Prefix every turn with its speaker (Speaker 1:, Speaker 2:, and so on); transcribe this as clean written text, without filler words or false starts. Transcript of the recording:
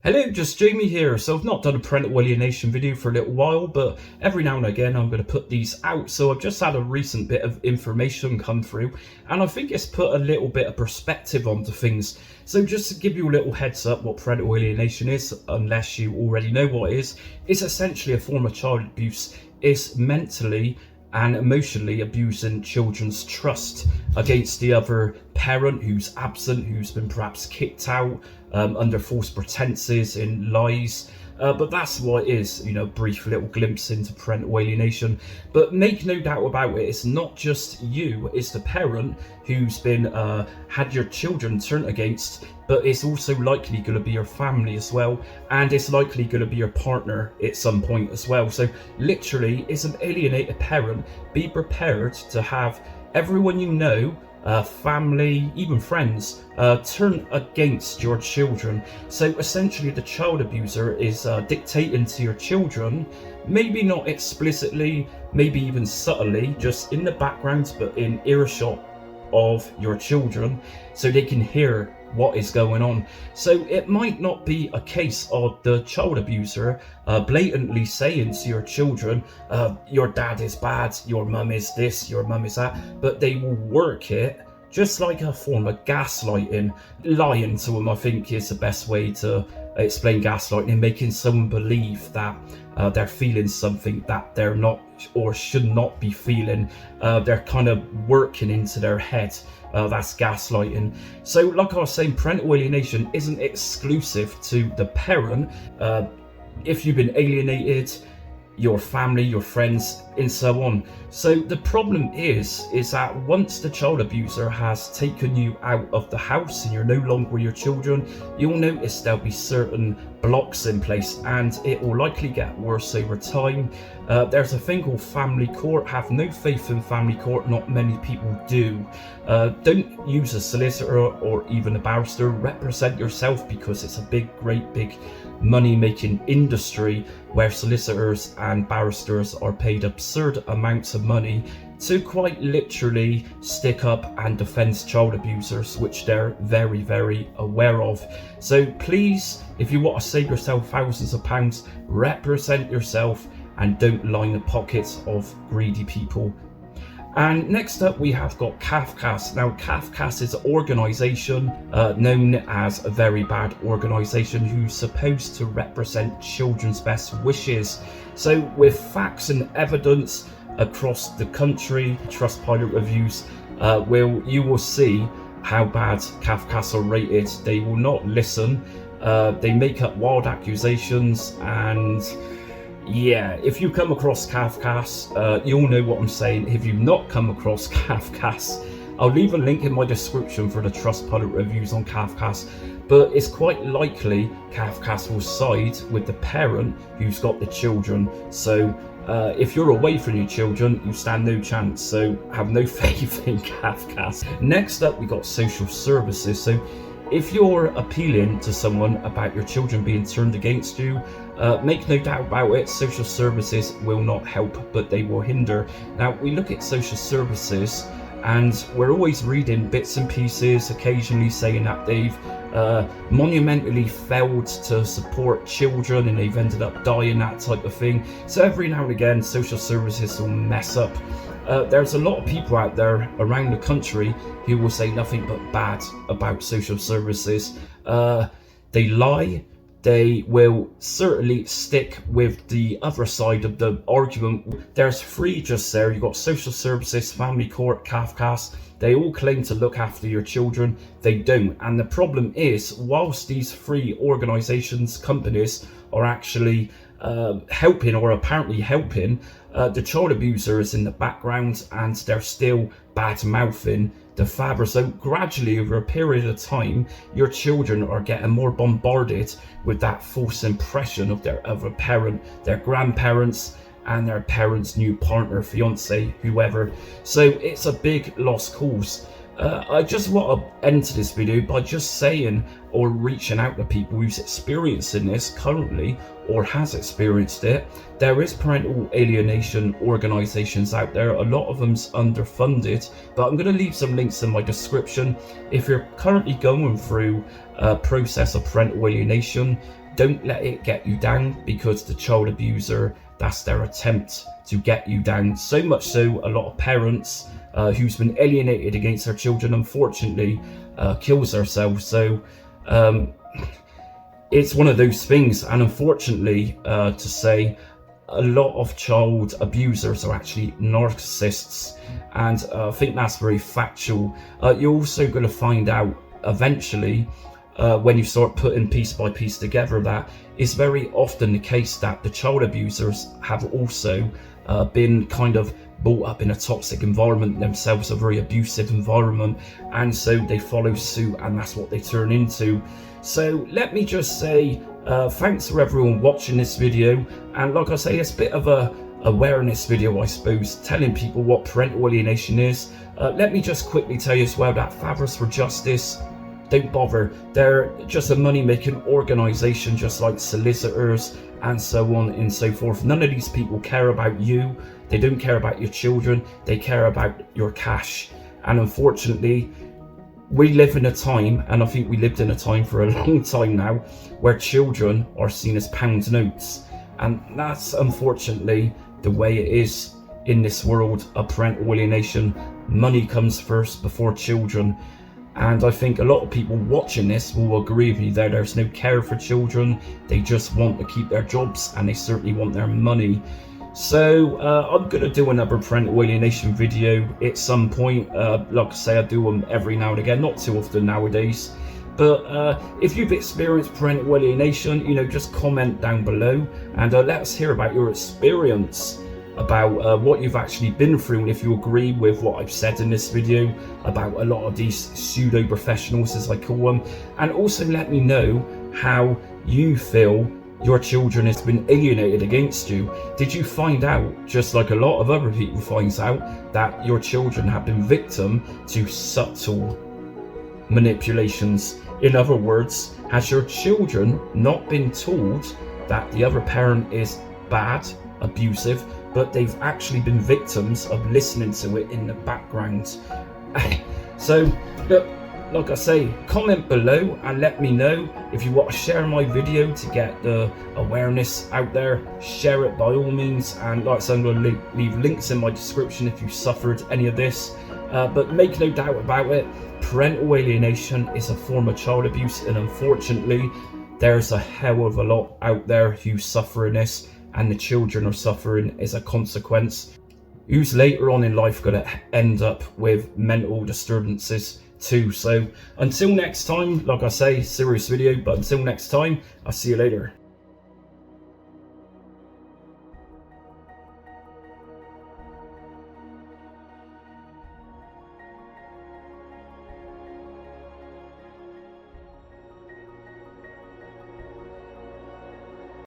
Speaker 1: Hello, just Jamie here. So I've not done a parental alienation video for a little while, but every now and again I'm going to put these out. So I've just had a recent bit of information come through, and I think it's put a little bit of perspective onto things. So just to give you a little heads up what parental alienation is, unless you already know what it is, it's essentially a form of child abuse. It's mentally and emotionally abusing children's trust against the other parent who's absent, who's been perhaps kicked out under false pretenses in lies. But that's what it is, brief little glimpse into parental alienation. But make no doubt about it, it's not just you, it's the parent who's been had your children turned against, but it's also likely going to be your family as well, and it's likely going to be your partner at some point as well. So literally, as an alienated parent, be prepared to have everyone you know, family, even friends, turn against your children. So essentially the child abuser is dictating to your children, maybe not explicitly, maybe even subtly, just in the background, but in earshot of your children, so they can hear what is going on. So it might not be a case of the child abuser blatantly saying to your children, your dad is bad, your mum is this, your mum is that, but they will work it just like a form of gaslighting. Lying to them, I think, is the best way to explain gaslighting, making someone believe that they're feeling something that they're not or should not be feeling. They're kind of working into their head. That's gaslighting. So like I was saying, parental alienation isn't exclusive to the parent. If you've been alienated, your family, your friends, and so on. So the problem is that once the child abuser has taken you out of the house and you're no longer with your children, you'll notice there'll be certain blocks in place, and it will likely get worse over time. There's a thing called family court. Have no faith in family court, not many people do. Don't use a solicitor or even a barrister. Represent yourself, because it's a great big money-making industry where solicitors and barristers are paid absurd amounts of money to quite literally stick up and defend child abusers, which they're very, very aware of. So please, if you want to save yourself thousands of pounds, represent yourself and don't line the pockets of greedy people. And next up we have got Cafcass. Now Cafcass is an organisation known as a very bad organisation who's supposed to represent children's best wishes. So with facts and evidence across the country, Trustpilot reviews, you will see how bad Cafcass are rated. They will not listen. They make up wild accusations, and yeah, if you come across Cafcass, you'll know what I'm saying. If you've not come across Cafcass, I'll leave a link in my description for the Trustpilot reviews on Cafcass, but it's quite likely Cafcass will side with the parent who's got the children. So if you're away from your children, you stand no chance, so have no faith in Cafcass. Next up, we got social services. So if you're appealing to someone about your children being turned against you, make no doubt about it, social services will not help, but they will hinder. Now, we look at social services, and we're always reading bits and pieces, occasionally saying that they've monumentally failed to support children and they've ended up dying, that type of thing. So every now and again, social services will mess up. There's a lot of people out there around the country who will say nothing but bad about social services. They lie. They will certainly stick with the other side of the argument. There's three just there. You've got social services, family court, Cafcass. They all claim to look after your children. They don't. And the problem is, whilst these three organisations, companies, are actually helping, or apparently helping, the child abuser is in the background, and they're still bad mouthing the father. So gradually, over a period of time, your children are getting more bombarded with that false impression of their other parent, their grandparents, and their parents' new partner, fiance, whoever. So it's a big lost cause. I just want to end this video by just saying, or reaching out to people who's experiencing this currently or has experienced it. There is parental alienation organisations out there. A lot of them's underfunded, but I'm going to leave some links in my description. If you're currently going through a process of parental alienation, don't let it get you down, because the child abuser, that's their attempt to get you down. So much so, a lot of parents who's been alienated against their children, unfortunately, kills themselves. So it's one of those things, and unfortunately, to say, a lot of child abusers are actually narcissists, and I think that's very factual. You're also going to find out eventually, when you start putting piece by piece together, that it's very often the case that the child abusers have also been kind of brought up in a toxic environment themselves, a very abusive environment, and so they follow suit, and that's what they turn into. So let me just say thanks for everyone watching this video, and like I say, it's a bit of a awareness video, I suppose, telling people what parental alienation is. Let me just quickly tell you as well that Fathers for Justice, don't bother. They're just a money-making organisation, just like solicitors and so on and so forth. None of these people care about you. They don't care about your children. They care about your cash. And unfortunately, we live in a time, and I think we lived in a time for a long time now, where children are seen as pound notes. And that's unfortunately the way it is in this world of parental alienation. Money comes first before children. And I think a lot of people watching this will agree with me that there's no care for children. They just want to keep their jobs, and they certainly want their money. So I'm going to do another parental alienation video at some point. Like I say, I do them every now and again, not too often nowadays. But if you've experienced parental alienation, just comment down below, and let us hear about your experience, about what you've actually been through, and if you agree with what I've said in this video about a lot of these pseudo professionals, as I call them. And also let me know how you feel your children has been alienated against you. Did you find out, just like a lot of other people finds out, that your children have been victim to subtle manipulations? In other words, has your children not been told that the other parent is bad, abusive, but they've actually been victims of listening to it in the background? So look, like I say, comment below and let me know. If you want to share my video to get the awareness out there, share it by all means. And like I said, I'm going to leave links in my description if you suffered any of this. But make no doubt about it, parental alienation is a form of child abuse, and unfortunately there's a hell of a lot out there who's suffering this, and the children are suffering as a consequence, who's later on in life going to end up with mental disturbances too. So until next time, like I say, serious video, but until next time, I'll see you later.